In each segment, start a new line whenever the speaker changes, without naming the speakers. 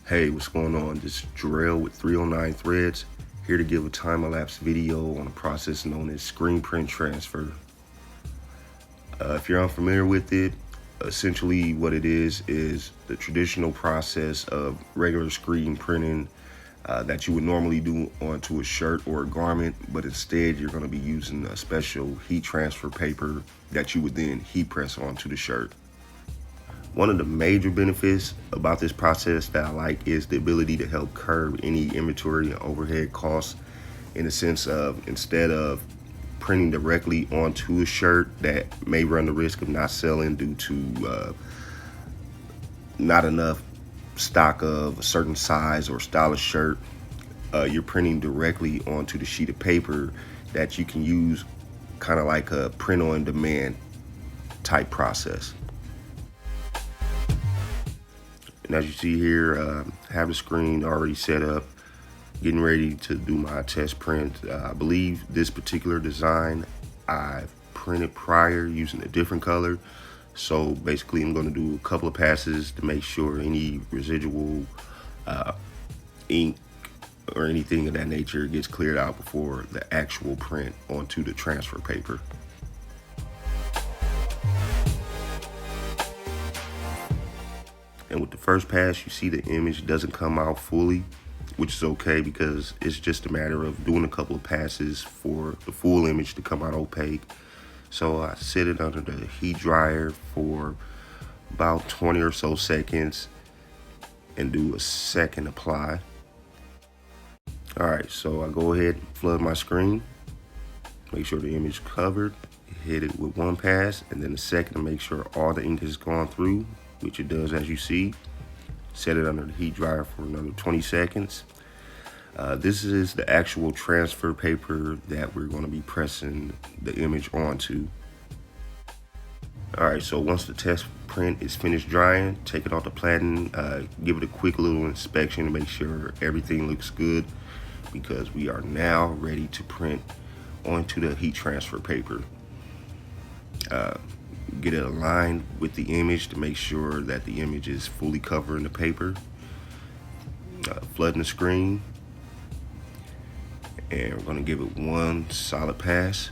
Hey, what's going on? This is Jarrell with 309Threads, here to give a time-lapse video on a process known as screen print transfer. If you're unfamiliar with it, essentially what it is the traditional process of regular screen printing that you would normally do onto a shirt or a garment, but instead you're going to be using a special heat transfer paper that you would then heat press onto the shirt. One of the major benefits about this process that I like is the ability to help curb any inventory and overhead costs, in the sense of, instead of printing directly onto a shirt that may run the risk of not selling due to not enough stock of a certain size or style of shirt, you're printing directly onto the sheet of paper that you can use kind of like a print on demand type process. And as you see here, I have the screen already set up, getting ready to do my test print. I believe this particular design I've printed prior using a different color. So basically I'm going to do a couple of passes to make sure any residual ink or anything of that nature gets cleared out before the actual print onto the transfer paper. And with the first pass, you see the image doesn't come out fully, which is okay because it's just a matter of doing a couple of passes for the full image to come out opaque. So I set it under the heat dryer for about 20 or so seconds and do a second apply. All right, so I go ahead and flood my screen, make sure the image covered, hit it with one pass, and then the second to make sure all the ink has gone through, which it does as you see. Set it under the heat dryer for another 20 seconds. This is the actual transfer paper that we're going to be pressing the image onto. All right, so once the test print is finished drying, take it off the platen, give it a quick little inspection to make sure everything looks good, because we are now ready to print onto the heat transfer paper. Get it aligned with the image to make sure that the image is fully covering the paper. Flooding the screen, and we're going to give it one solid pass.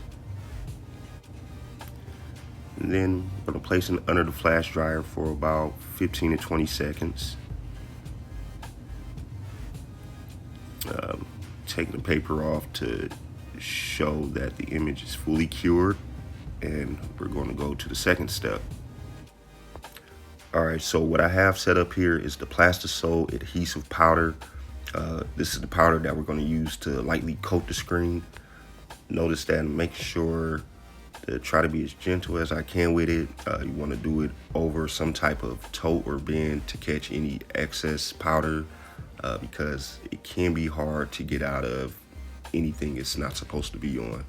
And then we're going to place it under the flash dryer for about 15 to 20 seconds. Taking the paper off to show that the image is fully cured, and we're going to go to the second step. All right, so what I have set up here is the Plastisol adhesive powder. This is the powder that we're going to use to lightly coat the screen. Notice that and make sure to try to be as gentle as I can with it. You want to do it over some type of tote or bin to catch any excess powder, because it can be hard to get out of anything it's not supposed to be on.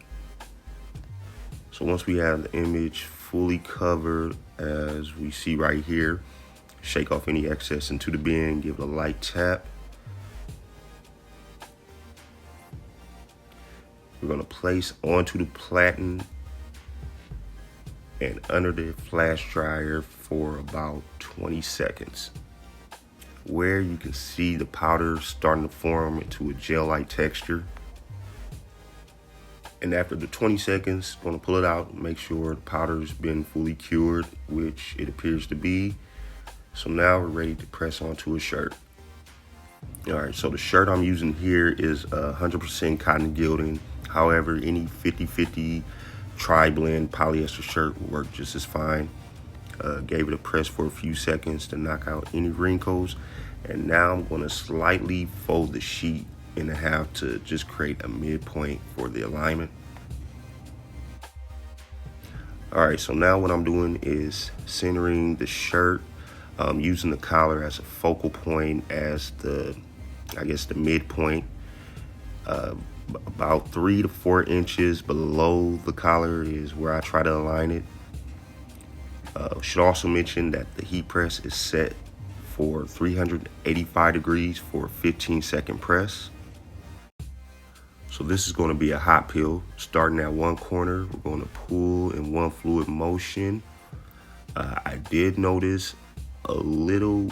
So once we have the image fully covered, as we see right here, shake off any excess into the bin, give it a light tap. We're going to place onto the platen and under the flash dryer for about 20 seconds, where you can see the powder starting to form into a gel-like texture. And after the 20 seconds, I'm going to pull it out and make sure the powder's been fully cured, which it appears to be. So now we're ready to press onto a shirt. All right, so the shirt I'm using here is 100% cotton gilding. However, any 50-50 tri-blend polyester shirt will work just as fine. Gave it a press for a few seconds to knock out any wrinkles. And now I'm going to slightly fold the sheet in half to just create a midpoint for the alignment. All right, so now what I'm doing is centering the shirt, using the collar as a focal point, as the midpoint. About 3 to 4 inches below the collar is where I try to align it. Should also mention that the heat press is set for 385 degrees for a 15-second press. So this is going to be a hot peel. Starting at one corner, we're going to pull in one fluid motion. I did notice a little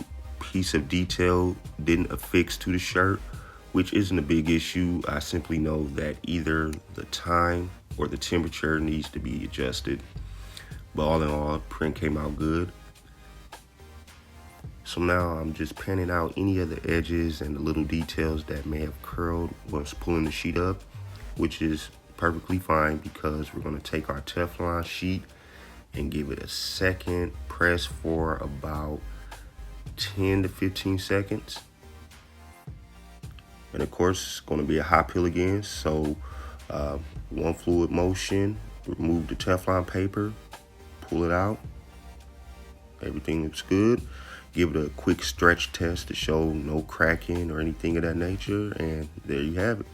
piece of detail didn't affix to the shirt, which isn't a big issue. I simply know that either the time or the temperature needs to be adjusted. But all in all, print came out good. So now I'm just panning out any of the edges and the little details that may have curled once pulling the sheet up, which is perfectly fine because we're going to take our Teflon sheet and give it a second press for about 10 to 15 seconds. And of course, it's going to be a hot peel again. So one fluid motion, remove the Teflon paper, pull it out. Everything looks good. Give it a quick stretch test to show no cracking or anything of that nature. And there you have it.